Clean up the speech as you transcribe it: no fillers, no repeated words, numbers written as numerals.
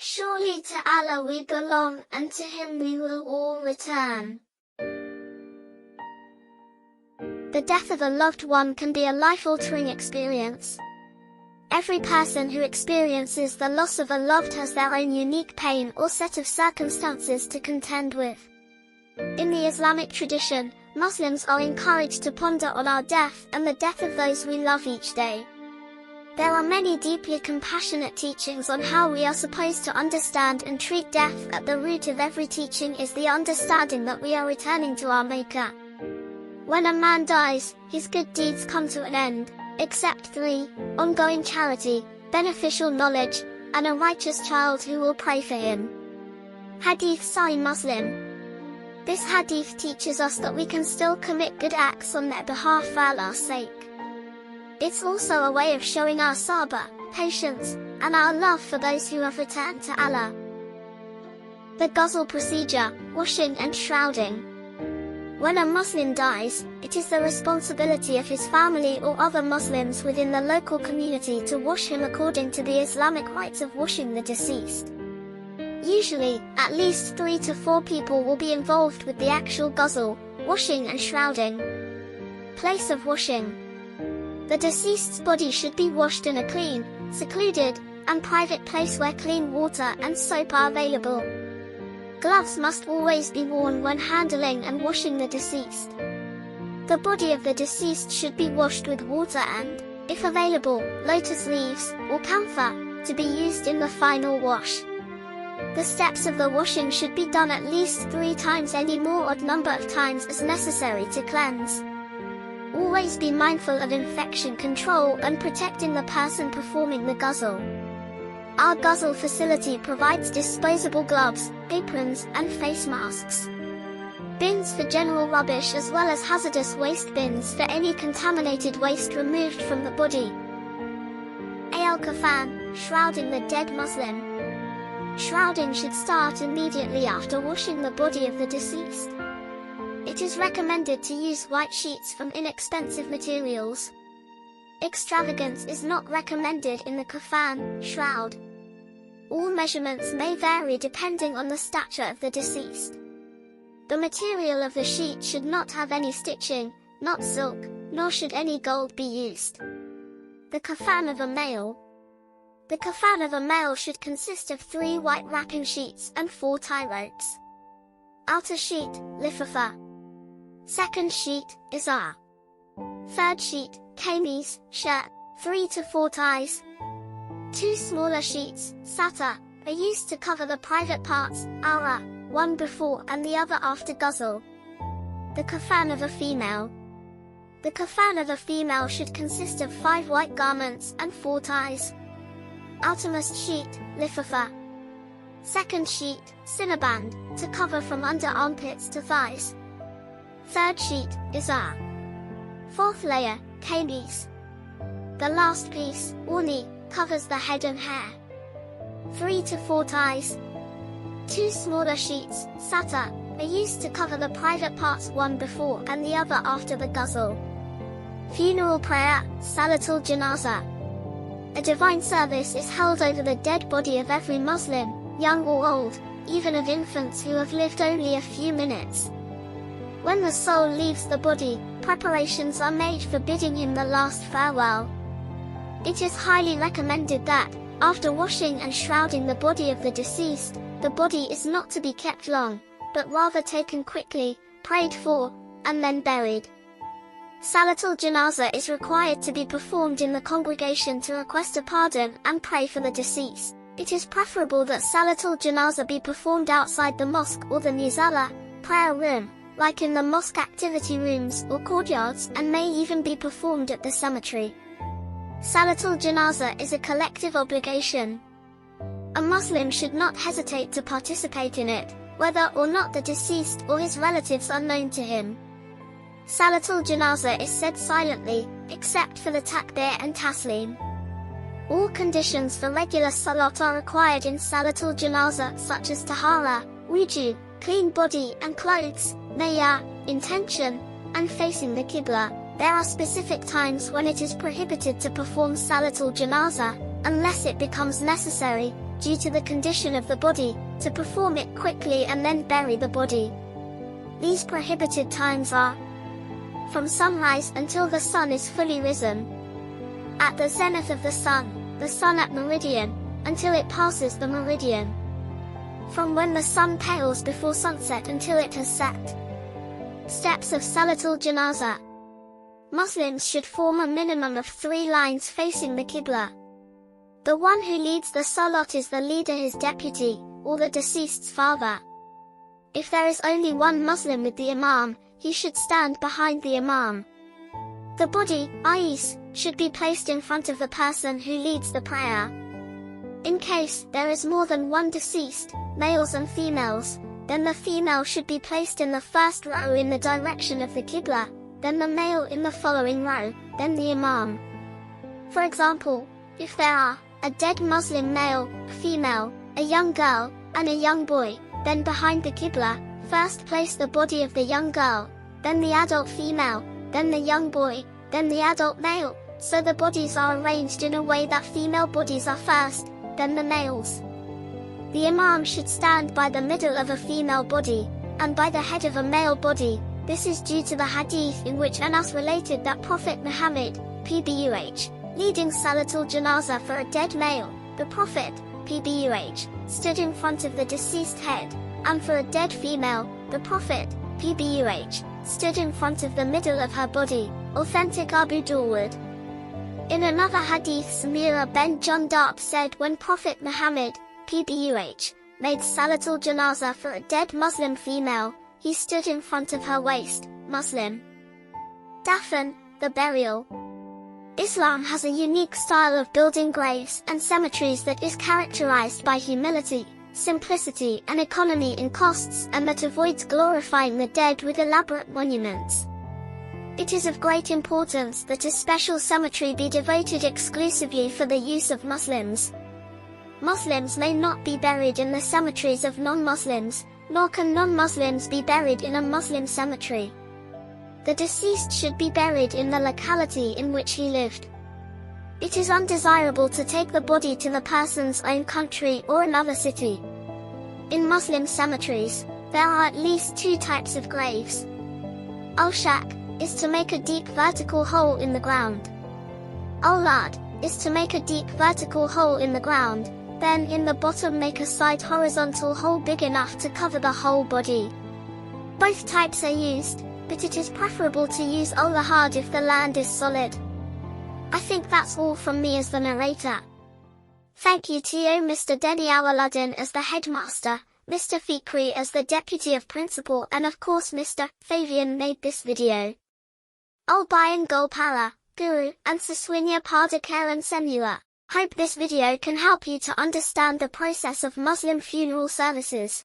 Surely to Allah we belong, and to Him we will all return. The death of a loved one can be a life-altering experience. Every person who experiences the loss of a loved has their own unique pain or set of circumstances to contend with. In the Islamic tradition, Muslims are encouraged to ponder on our death and the death of those we love each day. There are many deeply compassionate teachings on how we are supposed to understand and treat death. At the root of every teaching is the understanding that we are returning to our Maker. When a man dies, his good deeds come to an end, except 3, ongoing charity, beneficial knowledge, and a righteous child who will pray for him. Hadith Sahih Muslim. This hadith teaches us that we can still commit good acts on their behalf for Allah's sake. It's also a way of showing our sabr, patience, and our love for those who have returned to Allah. The ghusl procedure, washing and shrouding. When a Muslim dies, it is the responsibility of his family or other Muslims within the local community to wash him according to the Islamic rites of washing the deceased. Usually, at least 3 to 4 people will be involved with the actual ghusl, washing and shrouding. Place of washing. The deceased's body should be washed in a clean, secluded, and private place where clean water and soap are available. Gloves must always be worn when handling and washing the deceased. The body of the deceased should be washed with water and, if available, lotus leaves, or camphor, to be used in the final wash. The steps of the washing should be done at least 3 times, any more odd number of times as necessary to cleanse. Always be mindful of infection control and protecting the person performing the ghusl. Our ghusl facility provides disposable gloves, aprons, and face masks. Bins for general rubbish as well as hazardous waste bins for any contaminated waste removed from the body. Al-Kafan, shrouding the dead Muslim. Shrouding should start immediately after washing the body of the deceased. It is recommended to use white sheets from inexpensive materials. Extravagance is not recommended in the kafan, shroud. All measurements may vary depending on the stature of the deceased. The material of the sheet should not have any stitching, not silk, nor should any gold be used. The kafan of a male. The kafan of a male should consist of 3 white wrapping sheets and 4 tie ropes. Outer sheet, lifafa. Second sheet, izar. Third sheet, kameez, shirt, 3 to 4 ties. 2 smaller sheets, satar, are used to cover the private parts, aura, one before and the other after ghusl. The kafan of a female. The kafan of a female should consist of 5 white garments and 4 ties. Outermost sheet, lifafa. Second sheet, cinnaband, to cover from under armpits to thighs. Third sheet, izar. Fourth layer, kameez. The last piece, orni, covers the head and hair. 3 to 4 ties. 2 smaller sheets, satar, are used to cover the private parts, one before and the other after the ghusl. Funeral prayer, Salatul Janazah. A divine service is held over the dead body of every Muslim, young or old, even of infants who have lived only a few minutes. When the soul leaves the body, preparations are made for bidding him the last farewell. It is highly recommended that, after washing and shrouding the body of the deceased, the body is not to be kept long, but rather taken quickly, prayed for, and then buried. Salatul Janazah is required to be performed in the congregation to request a pardon and pray for the deceased. It is preferable that Salatul Janazah be performed outside the mosque or the musalla, prayer room, like in the mosque activity rooms or courtyards, and may even be performed at the cemetery. Salatul Janazah is a collective obligation. A Muslim should not hesitate to participate in it, whether or not the deceased or his relatives are known to him. Salatul Janazah is said silently, except for the takbir and taslim. All conditions for regular salat are required in Salatul Janazah, such as tahara, wuju, clean body and clothes, niyyah, intention, and facing the Qibla. There are specific times when it is prohibited to perform Salatul Janazah, unless it becomes necessary, due to the condition of the body, to perform it quickly and then bury the body. These prohibited times are from sunrise until the sun is fully risen, at the zenith of the sun at meridian, until it passes the meridian, from when the sun pales before sunset until it has set. Steps of Salatul Janazah. Muslims should form a minimum of 3 lines facing the Qibla. The one who leads the salat is the leader, his deputy, or the deceased's father. If there is only one Muslim with the Imam, he should stand behind the Imam. The body, ais, should be placed in front of the person who leads the prayer. In case there is more than one deceased, males and females, then the female should be placed in the first row in the direction of the Qibla, then the male in the following row, then the Imam. For example, if there are a dead Muslim male, female, a young girl, and a young boy, then behind the Qibla, first place the body of the young girl, then the adult female, then the young boy, then the adult male, so the bodies are arranged in a way that female bodies are first, then the males. The Imam should stand by the middle of a female body, and by the head of a male body. This is due to the hadith in which Anas related that Prophet Muhammad, PBUH, leading Salatul Janazah for a dead male, the Prophet, PBUH, stood in front of the deceased head, and for a dead female, the Prophet, PBUH, stood in front of the middle of her body. Authentic Abu Dawud. In another hadith, Samira ben Jundab said when Prophet Muhammad, PBUH, made Salatul Janazah for a dead Muslim female, he stood in front of her waist, Muslim. Dafn, the burial. Islam has a unique style of building graves and cemeteries that is characterized by humility, simplicity and economy in costs, and that avoids glorifying the dead with elaborate monuments. It is of great importance that a special cemetery be devoted exclusively for the use of Muslims. Muslims may not be buried in the cemeteries of non-Muslims, nor can non-Muslims be buried in a Muslim cemetery. The deceased should be buried in the locality in which he lived. It is undesirable to take the body to the person's own country or another city. In Muslim cemeteries, there are at least 2 types of graves. Al-Shaq is to make a deep vertical hole in the ground. Al-Lad is to make a deep vertical hole in the ground, then in the bottom make a side horizontal hole big enough to cover the whole body. Both types are used, but it is preferable to use Al-Lahad if the land is solid. I think that's all from me as the narrator. Thank you to you Mr. Denny Alaluddin as the headmaster, Mr. Fikri as the deputy of principal, and of course Mr. Fabian made this video. AL-BAYAN Goalpara, Guru, and Seswinya Pardikar and Semua. Hope this video can help you to understand the process of Muslim funeral services.